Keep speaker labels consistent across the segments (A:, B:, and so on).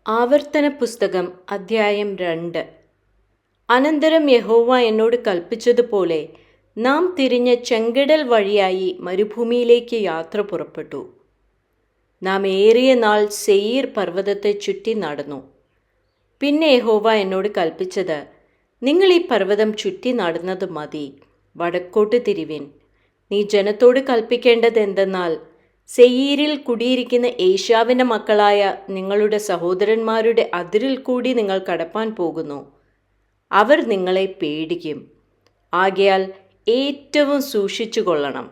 A: ആവർത്തന പുസ്തകം അധ്യായം 2. അനന്തരം യഹോവ എന്നോട് കൽപ്പിച്ചതുപോലെ നാം തിരിഞ്ഞ ചെങ്കടൽ വഴിയായി മരുഭൂമിയിലേക്ക് യാത്ര പുറപ്പെട്ടു. നാം ഏറിയ നാൾ സെയീർ പർവ്വതത്തെ ചുറ്റി നടന്നു. പിന്നെ യഹോവ എന്നോട് കൽപ്പിച്ചത്, നിങ്ങൾ ഈ പർവ്വതം ചുറ്റി നടന്നത് മതി, വടക്കോട്ട് തിരിവിൻ. നീ ജനത്തോട് കൽപ്പിക്കേണ്ടത് എന്തെന്നാൽ, സെയീരിൽ കുടിയിരിക്കുന്ന ഏശാവിൻ്റെ മക്കളായ നിങ്ങളുടെ സഹോദരന്മാരുടെ അതിരിൽ കൂടി നിങ്ങൾ കടപ്പാൻ പോകുന്നു. അവർ നിങ്ങളെ പേടിക്കും. ആകയാൽ ഏറ്റവും സൂക്ഷിച്ചു കൊള്ളണം.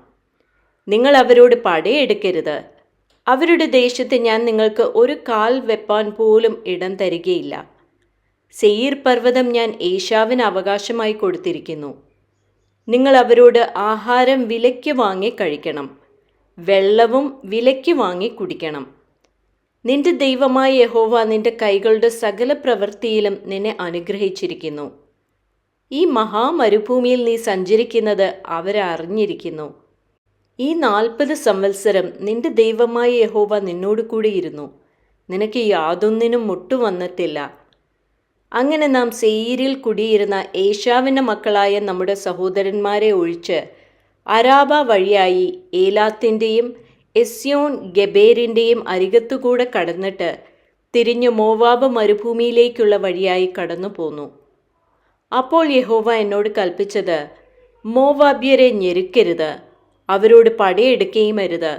A: നിങ്ങൾ അവരോട് പടയെടുക്കരുത്. അവരുടെ ദേശത്ത് ഞാൻ നിങ്ങൾക്ക് ഒരു കാൽ വെപ്പാൻ പോലും ഇടം തരികയില്ല. സെയീർ പർവ്വതം ഞാൻ ഏശാവിന് അവകാശമായി കൊടുത്തിരിക്കുന്നു. നിങ്ങൾ അവരോട് ആഹാരം വിലയ്ക്ക് വാങ്ങി കഴിക്കണം, വെള്ളവും വിലയ്ക്ക് വാങ്ങി കുടിക്കണം. നിന്റെ ദൈവമായ യഹോവ നിന്റെ കൈകളുടെ സകല പ്രവൃത്തിയിലും നിന്നെ അനുഗ്രഹിച്ചിരിക്കുന്നു. ഈ മഹാമരുഭൂമിയിൽ നീ സഞ്ചരിക്കുന്നത് അവരറിഞ്ഞിരിക്കുന്നു. ഈ 40 സംവത്സരം നിന്റെ ദൈവമായ യഹോവ നിന്നോട് കൂടിയിരുന്നു. നിനക്ക് യാതൊന്നിനും മുട്ടുവന്നിട്ടില്ല. അങ്ങനെ നാം സെയീരിൽ കുടിയിരുന്ന ഏശാവിൻ്റെ മക്കളായ നമ്മുടെ സഹോദരന്മാരെ ഒഴിച്ച് അരാബ വഴിയായി ഏലാത്തിൻ്റെയും എസ്യോൻ ഗബേരിൻ്റെയും അരികത്തുകൂടെ കടന്നിട്ട് തിരിഞ്ഞു മോവാബ് മരുഭൂമിയിലേക്കുള്ള വഴിയായി കടന്നു പോന്നു. അപ്പോൾ യഹോവ എന്നോട് കൽപ്പിച്ചത്, മോവാബ്യരെ ഞെരുക്കരുത്, അവരോട് പടയെടുക്കുകയും അരുത്.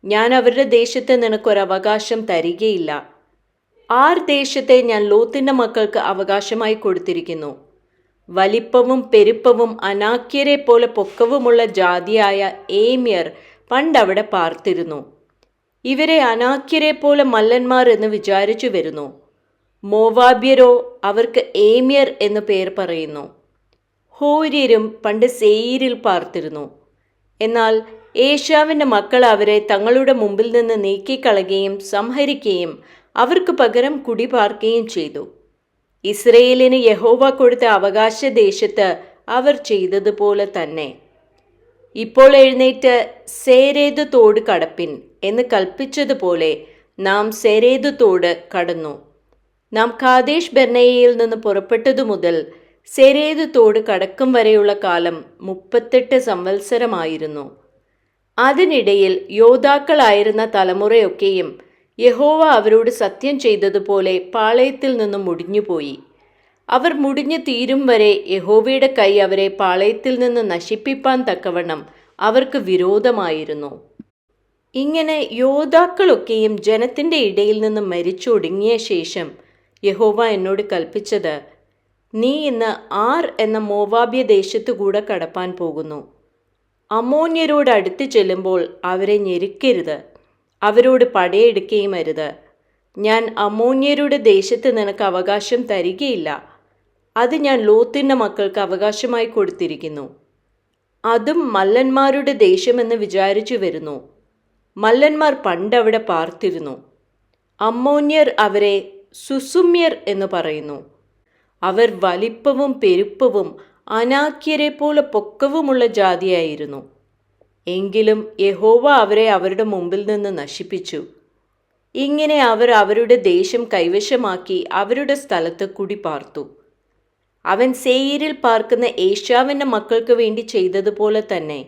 A: ഞാൻ അവരുടെ ദേശത്ത് നിനക്കൊരവകാശം തരികയില്ല. ദേശത്തെ ഞാൻ ലോത്തിൻ്റെ മക്കൾക്ക് അവകാശമായി കൊടുത്തിരിക്കുന്നു. വലിപ്പവും പെരുപ്പവും അനാക്യരെ പോലെ പൊക്കവുമുള്ള ജാതിയായ ഏമ്യർ പണ്ടവിടെ പാർത്തിരുന്നു. ഇവരെ അനാക്യരെ പോലെ മല്ലന്മാർ എന്ന് വിചാരിച്ചു വരുന്നു. മോവാബ്യരോ അവർക്ക് ഏമ്യർ എന്ന് പേർ പറയുന്നു. ഹോര്യരും പണ്ട് സെയീരിൽ പാർത്തിരുന്നു. എന്നാൽ ഏശാവിൻ്റെ മക്കൾ അവരെ തങ്ങളുടെ മുമ്പിൽ നിന്ന് നീക്കിക്കളയുകയും സംഹരിക്കുകയും അവർക്ക് പകരം കുടിപാർക്കുകയും ചെയ്തു. ഇസ്രയേലിന് യഹോവ കൊടുത്ത അവകാശ ദേശത്ത് അവർ ചെയ്തതുപോലെ തന്നെ. ഇപ്പോൾ എഴുന്നേറ്റ് സേരേദ് തോട് കടപ്പിൻ എന്ന് കൽപ്പിച്ചതുപോലെ നാം സേരേദ് തോട് കടന്നു. നാം കാദേശ് ബർന്നേയയിൽ നിന്ന് പുറപ്പെട്ടതു മുതൽ സേരേദ് തോട് കടക്കും വരെയുള്ള കാലം 38 സംവത്സരമായിരുന്നു. അതിനിടയിൽ യോദ്ധാക്കളായിരുന്ന തലമുറയൊക്കെയും യഹോവ അവരോട് സത്യം ചെയ്തതുപോലെ പാളയത്തിൽ നിന്നും മുടിഞ്ഞുപോയി. അവർ മുടിഞ്ഞു തീരും വരെ യഹോവയുടെ കൈ അവരെ പാളയത്തിൽ നിന്ന് നശിപ്പിപ്പാൻ തക്കവണ്ണം അവർക്ക് വിരോധമായിരുന്നു. ഇങ്ങനെ യോദ്ധാക്കളൊക്കെയും ജനത്തിൻ്റെ ഇടയിൽ നിന്ന് മരിച്ചൊടുങ്ങിയ ശേഷം യഹോവ എന്നോട് കൽപ്പിച്ചത്, നീ ഇന്ന് എന്ന മോവാബ്യ ദേശത്തുകൂടെ കടപ്പാൻ പോകുന്നു. അമ്മോന്യരോട് അടുത്ത് ചെല്ലുമ്പോൾ അവരെ ഞെരുക്കരുത്, അവരോട് പടയെടുക്കുകയും അരുത്. ഞാൻ അമ്മോന്യരുടെ ദേശത്ത് നിനക്ക് അവകാശം തരികയില്ല. അത് ഞാൻ ലോത്തിൻ്റെ മക്കൾക്ക് അവകാശമായി കൊടുത്തിരിക്കുന്നു. അതും മല്ലന്മാരുടെ ദേശമെന്ന് വിചാരിച്ചു വരുന്നു. മല്ലന്മാർ പണ്ടവിടെ പാർത്തിരുന്നു. അമ്മോന്യർ അവരെ സുസുമ്യർ എന്ന് പറയുന്നു. അവർ വലിപ്പവും പെരുപ്പവും അനാക്യരെ പോലെ പൊക്കവുമുള്ള ജാതിയായിരുന്നു. എങ്കിലും യഹോവ അവരെ അവരുടെ മുമ്പിൽ നിന്ന് നശിപ്പിച്ചു. ഇങ്ങനെ അവർ അവരുടെ ദേശം കൈവശമാക്കി അവരുടെ സ്ഥലത്ത് കുടിപാർത്തു. അവൻ സെയീരിൽ പാർക്കുന്ന ഏശാവിൻ്റെ മക്കൾക്ക് വേണ്ടി ചെയ്തതുപോലെ തന്നെ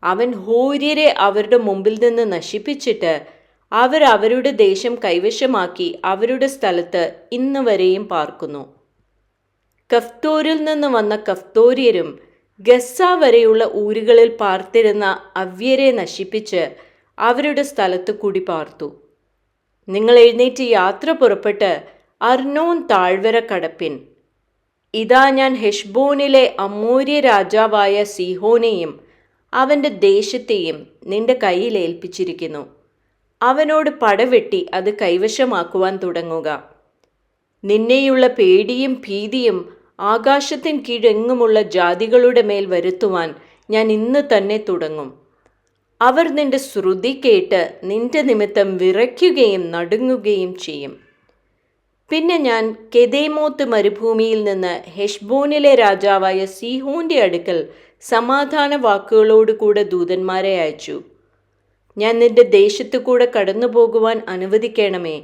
A: അവൻ ഹോര്യരെ അവരുടെ മുമ്പിൽ നിന്ന് നശിപ്പിച്ചിട്ട് അവർ അവരുടെ ദേശം കൈവശമാക്കി അവരുടെ സ്ഥലത്ത് ഇന്ന് വരെയും പാർക്കുന്നു. കഫ്തോരിൽ നിന്ന് വന്ന കഫ്തോര്യരും ഗസ്സ വരെയുള്ള ഊരുകളിൽ പാർത്തിരുന്ന അവ്യരെ നശിപ്പിച്ച് അവരുടെ സ്ഥലത്ത് കുടിപാർത്തു. നിങ്ങൾ എഴുന്നേറ്റ് യാത്ര പുറപ്പെട്ട് അർണോൻ താഴ്വര കടപ്പിൻ. ഇതാ ഞാൻ ഹെഷ്ബോനിലെ അമ്മോര്യ രാജാവായ സീഹോനെയും അവൻ്റെ ദേശത്തെയും നിന്റെ കയ്യിൽ ഏൽപ്പിച്ചിരിക്കുന്നു. അവനോട് പടവെട്ടി അത് കൈവശമാക്കുവാൻ തുടങ്ങുക. നിന്നെയുള്ള പേടിയും ഭീതിയും ആകാശത്തിന് കീഴെങ്ങുമുള്ള ജാതികളുടെ മേൽ വരുത്തുവാൻ ഞാൻ ഇന്ന് തന്നെ തുടങ്ങും. അവർ നിന്റെ ശ്രുതി കേട്ട് നിന്റെ നിമിത്തം വിറയ്ക്കുകയും നടുങ്ങുകയും ചെയ്യും. പിന്നെ ഞാൻ കെദേമോത്ത് മരുഭൂമിയിൽ നിന്ന് ഹെഷ്ബോനിലെ രാജാവായ സീഹോന്റെ അടുക്കൽ സമാധാന വാക്കുകളോടുകൂടെ ദൂതന്മാരെ അയച്ചു. ഞാൻ നിന്റെ ദേശത്തു കൂടെ കടന്നു പോകുവാൻ അനുവദിക്കണമേ,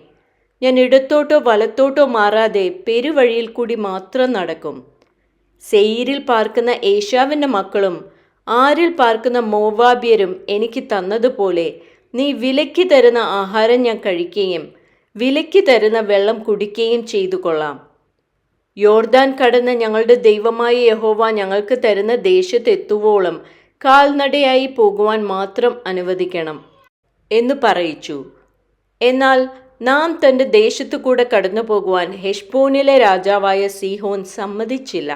A: ഞാൻ ഇടത്തോട്ടോ വലത്തോട്ടോ മാറാതെ പെരുവഴിയിൽ കൂടി മാത്രം നടക്കും. സെയീരിൽ പാർക്കുന്ന ഏശാവിൻ്റെ മക്കളും ആരിൽ പാർക്കുന്ന മോവാബ്യരും എനിക്ക് തന്നതുപോലെ നീ വിലയ്ക്ക് തരുന്ന ആഹാരം ഞാൻ കഴിക്കുകയും വിലയ്ക്ക് തരുന്ന വെള്ളം കുടിക്കുകയും ചെയ്തു കൊള്ളാം. യോർദാൻ കടന്ന് ഞങ്ങളുടെ ദൈവമായ യഹോവ ഞങ്ങൾക്ക് തരുന്ന ദേശത്തെത്തുവോളം കാൽനടയായി പോകുവാൻ മാത്രം അനുവദിക്കണം എന്ന് പറയിച്ചു. എന്നാൽ നാം തൻ്റെ ദേശത്തു കൂടെ കടന്നു പോകുവാൻ ഹെശ്ബോനിലെ രാജാവായ സീഹോൻ സമ്മതിച്ചില്ല.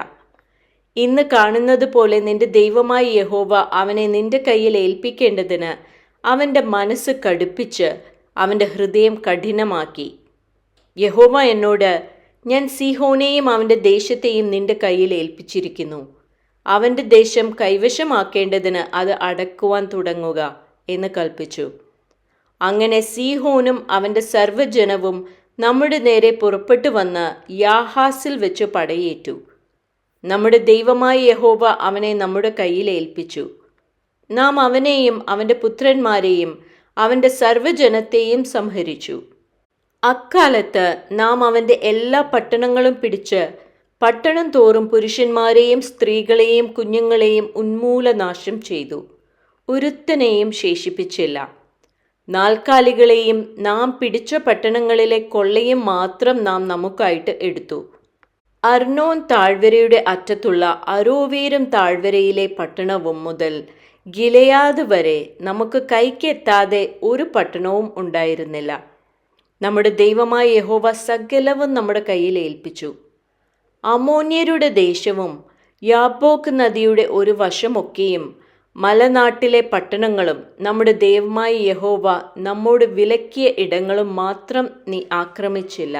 A: ഇന്ന് കാണുന്നത് പോലെ നിന്റെ ദൈവമായ യഹോവ അവനെ നിന്റെ കയ്യിൽ ഏൽപ്പിക്കേണ്ടതിന് അവൻ്റെ മനസ്സ് കടുപ്പിച്ച് അവൻ്റെ ഹൃദയം കഠിനമാക്കി. യഹോവ എന്നോട്, ഞാൻ സീഹോനെയും അവൻ്റെ ദേശത്തെയും നിന്റെ കയ്യിൽ ഏൽപ്പിച്ചിരിക്കുന്നു. അവൻ്റെ ദേശം കൈവശമാക്കേണ്ടതിന് അത് അടക്കുവാൻ തുടങ്ങുക എന്ന് കൽപ്പിച്ചു. അങ്ങനെ സീഹോനും അവൻ്റെ സർവ്വജനവും നമ്മുടെ നേരെ പുറപ്പെട്ടു വന്ന് യാഹാസിൽ വെച്ച് പടയേറ്റു. നമ്മുടെ ദൈവമായ യഹോവ അവനെ നമ്മുടെ കയ്യിൽ ഏൽപ്പിച്ചു. നാം അവനെയും അവൻ്റെ പുത്രന്മാരെയും അവൻ്റെ സർവ്വജനത്തെയും സംഹരിച്ചു. അക്കാലത്ത് നാം അവൻ്റെ എല്ലാ പട്ടണങ്ങളും പിടിച്ച് പട്ടണം തോറും പുരുഷന്മാരെയും സ്ത്രീകളെയും കുഞ്ഞുങ്ങളെയും ഉന്മൂലനാശം ചെയ്തു. ഒരുത്തനെയും ശേഷിപ്പിച്ചില്ല. നാൽക്കാലികളെയും നാം പിടിച്ച പട്ടണങ്ങളിലെ കൊള്ളയും മാത്രം നാം നമുക്കായിട്ട് എടുത്തു. അർണോൻ താഴ്വരയുടെ അറ്റത്തുള്ള അരോവേരും താഴ്വരയിലെ പട്ടണവും മുതൽ ഗിലെയാദ് വരെ നമുക്ക് കൈക്കെത്താതെ ഒരു പട്ടണവും ഉണ്ടായിരുന്നില്ല. നമ്മുടെ ദൈവമായ യഹോവ സകലവും നമ്മുടെ കയ്യിൽ ഏൽപ്പിച്ചു. അമോന്യരുടെ ദേശവും യാബോക്ക് നദിയുടെ ഒരു വശമൊക്കെയും മലനാട്ടിലെ പട്ടണങ്ങളും നമ്മുടെ ദൈവമായ യഹോവ നമ്മോട് വിലക്കിയ ഇടങ്ങളും മാത്രം നീ ആക്രമിച്ചില്ല.